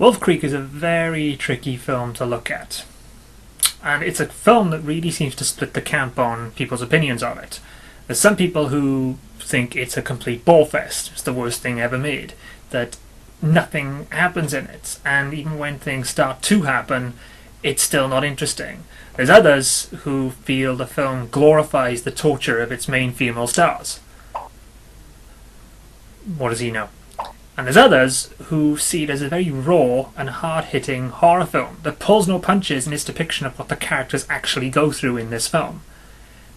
Wolf Creek is a very tricky film to look at. And it's a film that really seems to split the camp on people's opinions of it. There's some people who think it's a complete ballfest, it's the worst thing ever made, that nothing happens in it, and even when things start to happen, it's still not interesting. There's others who feel the film glorifies the torture of its main female stars. What does he know? And there's others who see it as a very raw and hard-hitting horror film that pulls no punches in its depiction of what the characters actually go through in this film.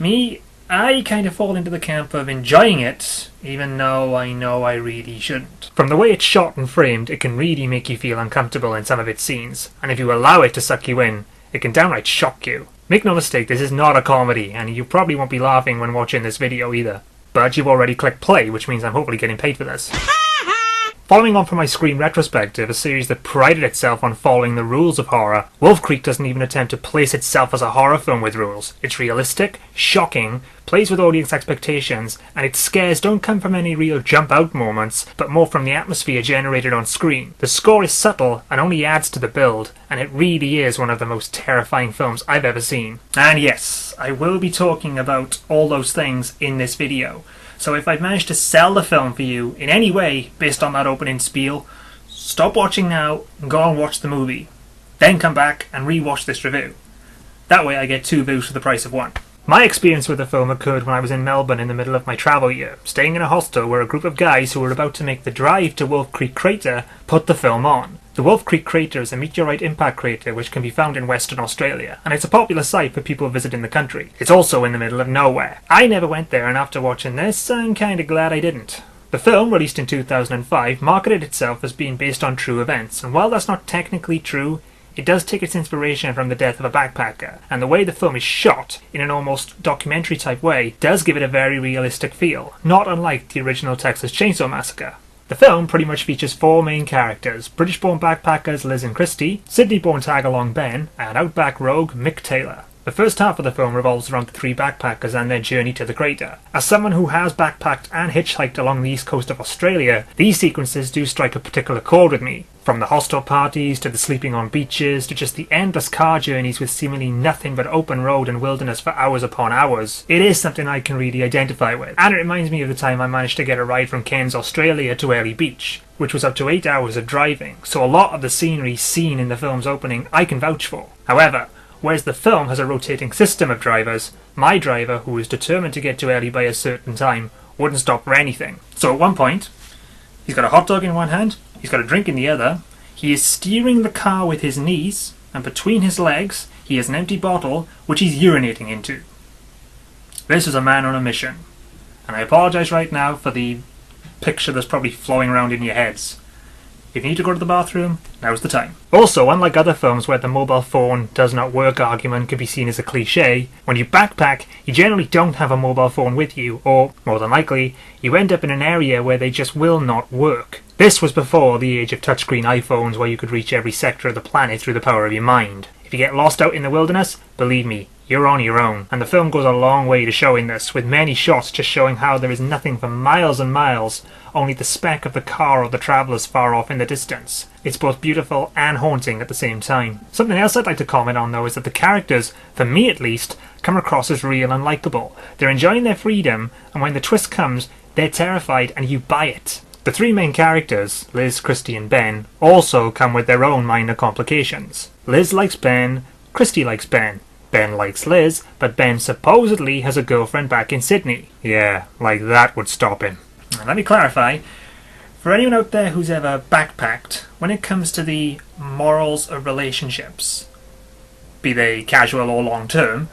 Me, I kind of fall into the camp of enjoying it, even though I know I really shouldn't. From the way it's shot and framed, it can really make you feel uncomfortable in some of its scenes, and if you allow it to suck you in, it can downright shock you. Make no mistake, this is not a comedy, and you probably won't be laughing when watching this video either. But you've already clicked play, which means I'm hopefully getting paid for this. Following on from my Scream retrospective, a series that prided itself on following the rules of horror, Wolf Creek doesn't even attempt to place itself as a horror film with rules. It's realistic, shocking, plays with audience expectations, and its scares don't come from any real jump-out moments, but more from the atmosphere generated on screen. The score is subtle and only adds to the build, and it really is one of the most terrifying films I've ever seen. And yes, I will be talking about all those things in this video. So if I've managed to sell the film for you in any way based on that opening spiel, stop watching now and go and watch the movie. Then come back and re-watch this review. That way I get 2 views for the price of 1. My experience with the film occurred when I was in Melbourne in the middle of my travel year, staying in a hostel where a group of guys who were about to make the drive to Wolf Creek Crater put the film on. The Wolf Creek Crater is a meteorite impact crater which can be found in Western Australia, and it's a popular site for people visiting the country. It's also in the middle of nowhere. I never went there, and after watching this, I'm kinda glad I didn't. The film, released in 2005, marketed itself as being based on true events, and while that's not technically true, it does take its inspiration from the death of a backpacker, and the way the film is shot, in an almost documentary-type way, does give it a very realistic feel, not unlike the original Texas Chainsaw Massacre. The film pretty much features 4 main characters: British-born backpackers Liz and Christy, Sydney-born tag-along Ben, and outback rogue Mick Taylor. The first half of the film revolves around the 3 backpackers and their journey to the crater. As someone who has backpacked and hitchhiked along the east coast of Australia, these sequences do strike a particular chord with me. From the hostel parties, to the sleeping on beaches, to just the endless car journeys with seemingly nothing but open road and wilderness for hours upon hours, it is something I can really identify with. And it reminds me of the time I managed to get a ride from Cairns, Australia to Airlie Beach, which was up to 8 hours of driving, so a lot of the scenery seen in the film's opening I can vouch for. However, whereas the film has a rotating system of drivers, my driver, who was determined to get to Airlie by a certain time, wouldn't stop for anything. So at one point, he's got a hot dog in one hand, he's got a drink in the other, he is steering the car with his knees, and between his legs he has an empty bottle which he's urinating into. This is a man on a mission, and I apologise right now for the picture that's probably flowing around in your heads. If you need to go to the bathroom, now's the time. Also, unlike other films where the mobile phone does not work argument can be seen as a cliche, when you backpack, you generally don't have a mobile phone with you, or, more than likely, you end up in an area where they just will not work. This was before the age of touchscreen iPhones where you could reach every sector of the planet through the power of your mind. If you get lost out in the wilderness, believe me, you're on your own. And the film goes a long way to showing this, with many shots just showing how there is nothing for miles and miles, only the speck of the car or the travellers far off in the distance. It's both beautiful and haunting at the same time. Something else I'd like to comment on though is that the characters, for me at least, come across as real and likeable. They're enjoying their freedom, and when the twist comes, they're terrified and you buy it. The 3 main characters, Liz, Christy and Ben, also come with their own minor complications. Liz likes Ben, Christy likes Ben. Ben likes Liz, but Ben supposedly has a girlfriend back in Sydney. Yeah, like that would stop him. Now, let me clarify. For anyone out there who's ever backpacked, when it comes to the morals of relationships, be they casual or long-term,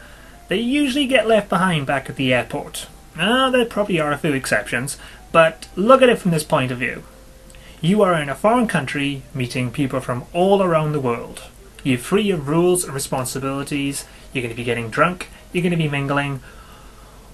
they usually get left behind back at the airport. Now, there probably are a few exceptions, but look at it from this point of view. You are in a foreign country meeting people from all around the world. You're free of rules and responsibilities, you're going to be getting drunk, you're going to be mingling.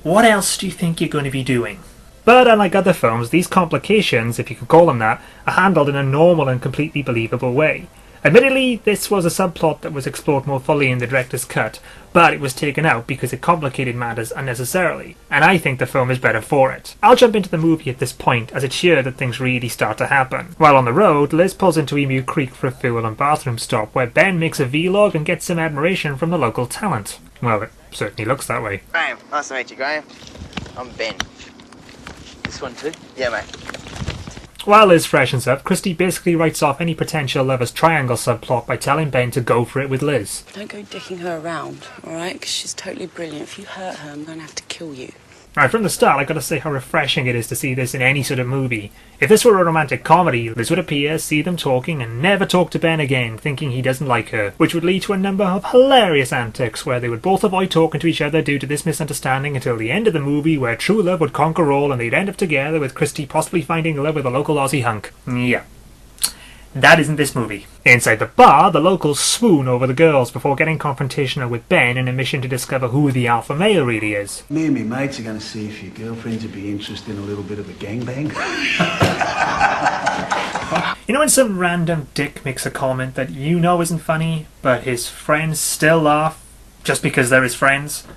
What else do you think you're going to be doing? But unlike other films, these complications, if you could call them that, are handled in a normal and completely believable way. Admittedly, this was a subplot that was explored more fully in the director's cut, but it was taken out because it complicated matters unnecessarily, and I think the film is better for it. I'll jump into the movie at this point, as it's here that things really start to happen. While on the road, Liz pulls into Emu Creek for a fuel and bathroom stop, where Ben makes a vlog and gets some admiration from the local talent. Well, it certainly looks that way. Graham, nice to meet you, Graham. I'm Ben. This one too? Yeah, mate. While Liz freshens up, Christy basically writes off any potential lovers triangle subplot by telling Ben to go for it with Liz. Don't go dicking her around, alright? Because she's totally brilliant. If you hurt her, I'm going to have to kill you. Right, from the start, I gotta say how refreshing it is to see this in any sort of movie. If this were a romantic comedy, Liz would appear, see them talking, and never talk to Ben again, thinking he doesn't like her, which would lead to a number of hilarious antics where they would both avoid talking to each other due to this misunderstanding until the end of the movie, where true love would conquer all and they'd end up together with Christy possibly finding love with a local Aussie hunk. Yeah. That isn't this movie. Inside the bar, the locals swoon over the girls before getting confrontational with Ben in a mission to discover who the alpha male really is. Me and me mates are going to see if your girlfriends would be interested in a little bit of a gangbang. You know when some random dick makes a comment that you know isn't funny, but his friends still laugh just because they're his friends?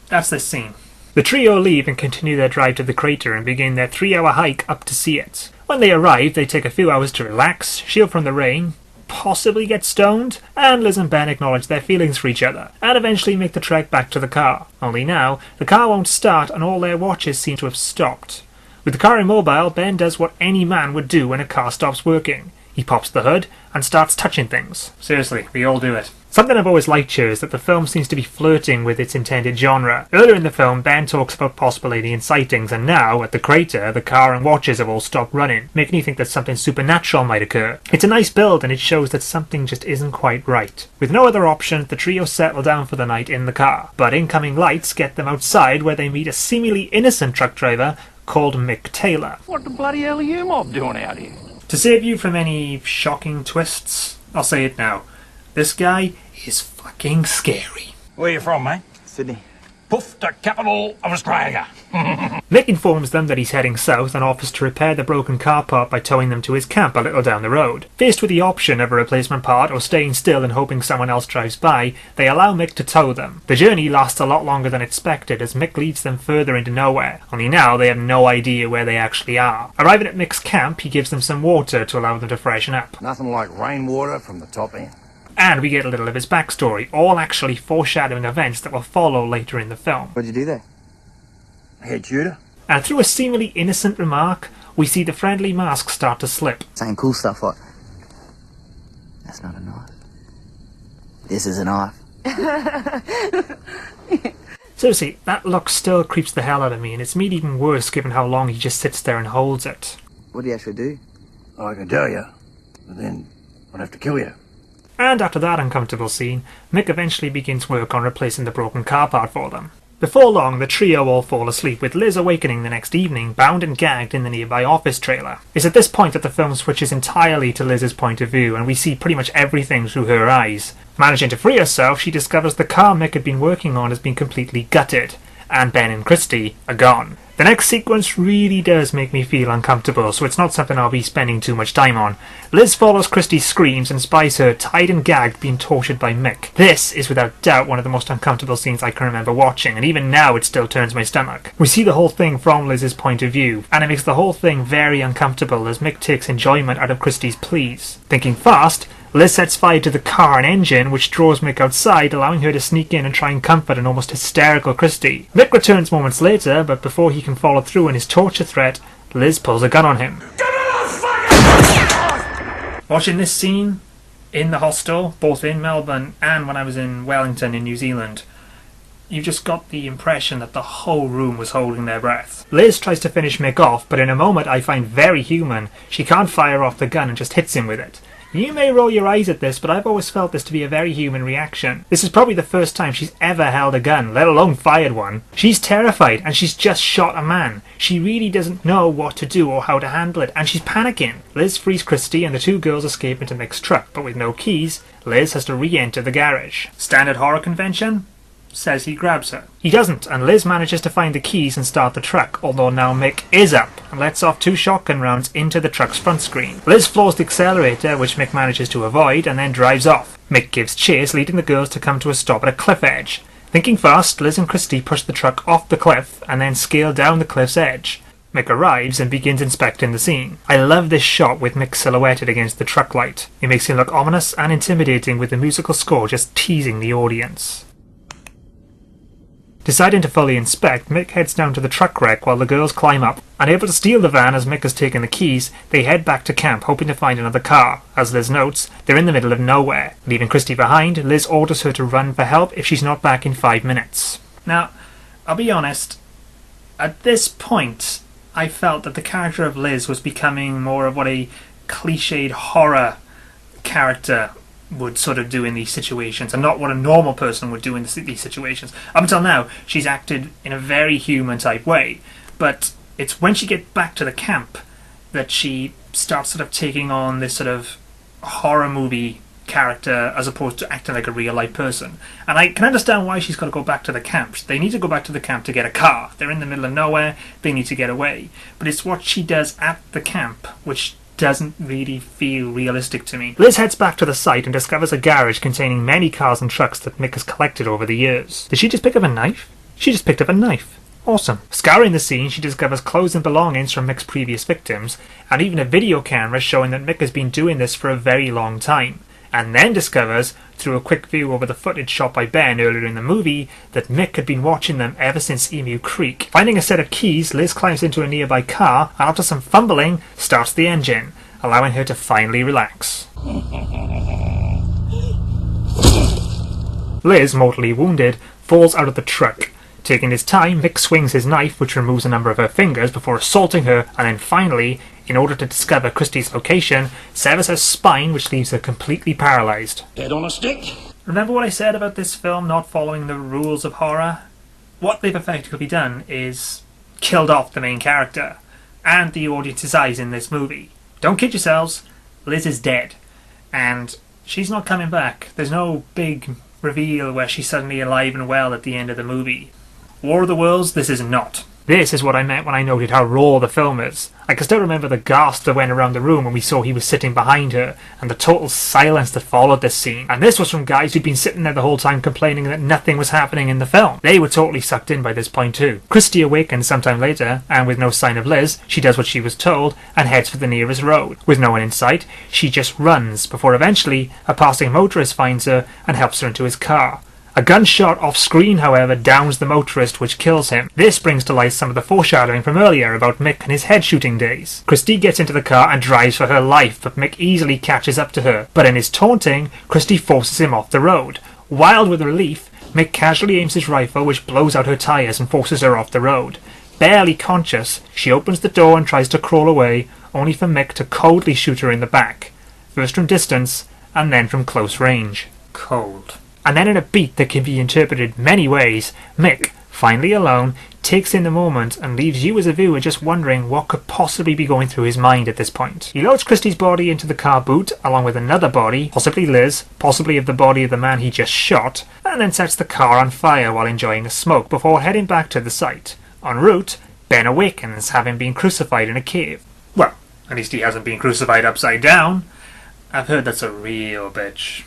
That's this scene. The trio leave and continue their drive to the crater and begin their 3-hour hike up to see it. When they arrive, they take a few hours to relax, shield from the rain, possibly get stoned, and Liz and Ben acknowledge their feelings for each other, and eventually make the trek back to the car. Only now, the car won't start and all their watches seem to have stopped. With the car immobile, Ben does what any man would do when a car stops working. He pops the hood and starts touching things. Seriously, we all do it. Something I've always liked here is that the film seems to be flirting with its intended genre. Earlier in the film, Ben talks about possible alien sightings, and now, at the crater, the car and watches have all stopped running, making you think that something supernatural might occur. It's a nice build, and it shows that something just isn't quite right. With no other option, the trio settle down for the night in the car, but incoming lights get them outside where they meet a seemingly innocent truck driver called Mick Taylor. What the bloody hell are you mob doing out here? To save you from any shocking twists, I'll say it now. This guy is fucking scary. Where you from, mate? Sydney. Poof, the capital of Australia. Mick informs them that he's heading south and offers to repair the broken car part by towing them to his camp a little down the road. Faced with the option of a replacement part or staying still and hoping someone else drives by, they allow Mick to tow them. The journey lasts a lot longer than expected as Mick leads them further into nowhere, only now they have no idea where they actually are. Arriving at Mick's camp, he gives them some water to allow them to freshen up. Nothing like rainwater from the top end. And we get a little of his backstory, all actually foreshadowing events that will follow later in the film. What'd you do there? Head shooter. And through a seemingly innocent remark, we see the friendly mask start to slip. Saying cool stuff like, that's not a knife. This is a knife. Seriously, that look still creeps the hell out of me, and it's made even worse given how long he just sits there and holds it. What do you actually do? I can tell you, but then I'd have to kill you. And after that uncomfortable scene, Mick eventually begins work on replacing the broken car part for them. Before long, the trio all fall asleep, with Liz awakening the next evening, bound and gagged in the nearby office trailer. It's at this point that the film switches entirely to Liz's point of view, and we see pretty much everything through her eyes. Managing to free herself, she discovers the car Mick had been working on has been completely gutted, and Ben and Christy are gone. The next sequence really does make me feel uncomfortable, so it's not something I'll be spending too much time on. Liz follows Christy's screams and spies her tied and gagged being tortured by Mick. This is without doubt one of the most uncomfortable scenes I can remember watching, and even now it still turns my stomach. We see the whole thing from Liz's point of view, and it makes the whole thing very uncomfortable as Mick takes enjoyment out of Christy's pleas. Thinking fast, Liz sets fire to the car and engine, which draws Mick outside, allowing her to sneak in and try and comfort an almost hysterical Christy. Mick returns moments later, but before he can follow through on his torture threat, Liz pulls a gun on him. Watching this scene in the hostel, both in Melbourne and when I was in Wellington in New Zealand, you just got the impression that the whole room was holding their breath. Liz tries to finish Mick off, but in a moment I find very human, she can't fire off the gun and just hits him with it. You may roll your eyes at this, but I've always felt this to be a very human reaction. This is probably the first time she's ever held a gun, let alone fired one. She's terrified, and she's just shot a man. She really doesn't know what to do or how to handle it, and she's panicking. Liz frees Christy, and the two girls escape into Mick's truck, but with no keys, Liz has to re-enter the garage. Standard horror convention? says he grabs her. He doesn't, and Liz manages to find the keys and start the truck, although now Mick is up and lets off 2 shotgun rounds into the truck's front screen. Liz floors the accelerator, which Mick manages to avoid, and then drives off. Mick gives chase, leading the girls to come to a stop at a cliff edge. Thinking fast, Liz and Christy push the truck off the cliff and then scale down the cliff's edge. Mick arrives and begins inspecting the scene. I love this shot with Mick silhouetted against the truck light. It makes him look ominous and intimidating, with the musical score just teasing the audience. Deciding to fully inspect, Mick heads down to the truck wreck while the girls climb up. Unable to steal the van as Mick has taken the keys, they head back to camp hoping to find another car. As Liz notes, they're in the middle of nowhere. Leaving Christy behind, Liz orders her to run for help if she's not back in 5 minutes. Now, I'll be honest, at this point, I felt that the character of Liz was becoming more of what a cliched horror character would sort of do in these situations, and not what a normal person would do in these situations. Up until now, she's acted in a very human type way, but it's when she gets back to the camp that she starts sort of taking on this sort of horror movie character as opposed to acting like a real life person. And I can understand why she's got to go back to the camp. They need to go back to the camp to get a car. They're in the middle of nowhere, they need to get away. But it's what she does at the camp which doesn't really feel realistic to me. Liz heads back to the site and discovers a garage containing many cars and trucks that Mick has collected over the years. Did she just pick up a knife? She just picked up a knife. Awesome. Scouring the scene, she discovers clothes and belongings from Mick's previous victims, and even a video camera showing that Mick has been doing this for a very long time. And then discovers, through a quick view over the footage shot by Ben earlier in the movie, that Mick had been watching them ever since Emu Creek. Finding a set of keys, Liz climbs into a nearby car and after some fumbling, starts the engine, allowing her to finally relax. Liz, mortally wounded, falls out of the truck. Taking his time, Mick swings his knife, which removes a number of her fingers, before assaulting her, and then finally, in order to discover Christie's location, severs her spine, which leaves her completely paralysed. Head on a stick? Remember what I said about this film not following the rules of horror? What they've effectively done is killed off the main character, and the audience's eyes in this movie. Don't kid yourselves, Liz is dead, and she's not coming back. There's no big reveal where she's suddenly alive and well at the end of the movie. War of the Worlds, this is not. This is what I meant when I noted how raw the film is. I can still remember the gasp that went around the room when we saw he was sitting behind her, and the total silence that followed this scene. And this was from guys who'd been sitting there the whole time complaining that nothing was happening in the film. They were totally sucked in by this point too. Christy awakens sometime later, and with no sign of Liz, she does what she was told, and heads for the nearest road. With no one in sight, she just runs, before eventually a passing motorist finds her and helps her into his car. A gunshot off screen, however, downs the motorist, which kills him. This brings to light some of the foreshadowing from earlier about Mick and his head shooting days. Christy gets into the car and drives for her life, but Mick easily catches up to her. But in his taunting, Christy forces him off the road. Wild with relief, Mick casually aims his rifle, which blows out her tyres and forces her off the road. Barely conscious, she opens the door and tries to crawl away, only for Mick to coldly shoot her in the back. First from distance, and then from close range. Cold. And then in a beat that can be interpreted many ways, Mick, finally alone, takes in the moment and leaves you as a viewer just wondering what could possibly be going through his mind at this point. He loads Christie's body into the car boot, along with another body, possibly Liz, possibly of the body of the man he just shot, and then sets the car on fire while enjoying a smoke before heading back to the site. En route, Ben awakens, having been crucified in a cave. Well, at least he hasn't been crucified upside down. I've heard that's a real bitch.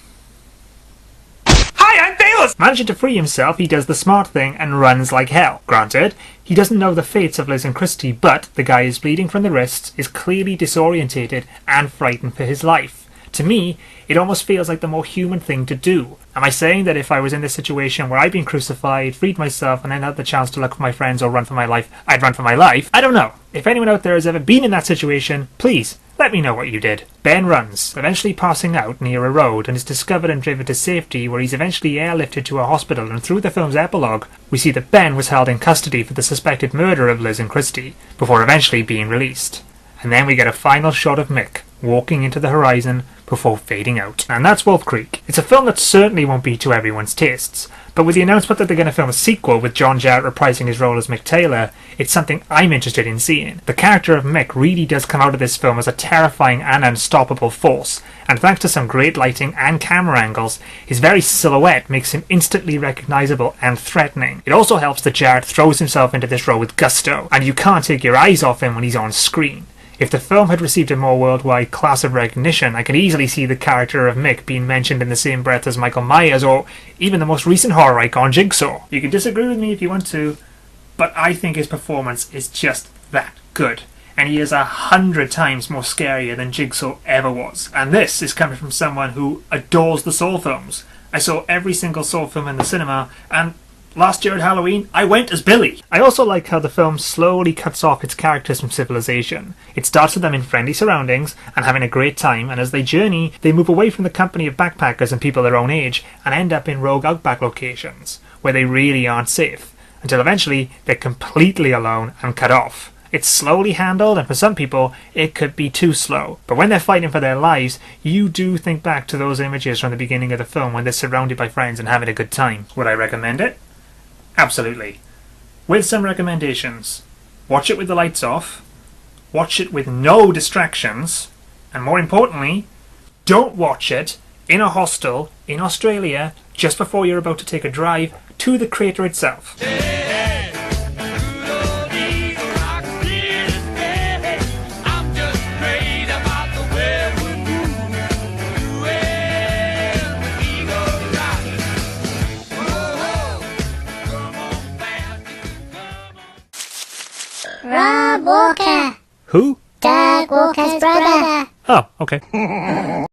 Hi, I'm Bayless! Managing to free himself, he does the smart thing and runs like hell. Granted, he doesn't know the fates of Liz and Christy, but the guy is bleeding from the wrists, is clearly disorientated and frightened for his life. To me, it almost feels like the more human thing to do. Am I saying that if I was in this situation where I'd been crucified, freed myself, and then had the chance to look for my friends or run for my life, I'd run for my life? I don't know. If anyone out there has ever been in that situation, please, let me know what you did. Ben runs, eventually passing out near a road, and is discovered and driven to safety, where he's eventually airlifted to a hospital, and through the film's epilogue, we see that Ben was held in custody for the suspected murder of Liz and Christy, before eventually being released. And then we get a final shot of Mick, walking into the horizon before fading out. And that's Wolf Creek. It's a film that certainly won't be to everyone's tastes, but with the announcement that they're going to film a sequel with John Jarratt reprising his role as Mick Taylor, it's something I'm interested in seeing. The character of Mick really does come out of this film as a terrifying and unstoppable force, and thanks to some great lighting and camera angles, his very silhouette makes him instantly recognisable and threatening. It also helps that Jarratt throws himself into this role with gusto, and you can't take your eyes off him when he's on screen. If the film had received a more worldwide class of recognition, I could easily see the character of Mick being mentioned in the same breath as Michael Myers or even the most recent horror icon Jigsaw. You can disagree with me if you want to, but I think his performance is just that good. And he is 100 times more scarier than Jigsaw ever was. And this is coming from someone who adores the Saw films. I saw every single Saw film in the cinema, and last year at Halloween, I went as Billy. I also like how the film slowly cuts off its characters from civilization. It starts with them in friendly surroundings and having a great time, and as they journey, they move away from the company of backpackers and people their own age and end up in rogue outback locations, where they really aren't safe, until eventually they're completely alone and cut off. It's slowly handled, and for some people, it could be too slow. But when they're fighting for their lives, you do think back to those images from the beginning of the film when they're surrounded by friends and having a good time. Would I recommend it? Absolutely. With some recommendations. Watch it with the lights off. Watch it with no distractions. And more importantly, don't watch it in a hostel in Australia just before you're about to take a drive to the crater itself. Rob Walker. Who? Doug Walker's brother. Oh, okay.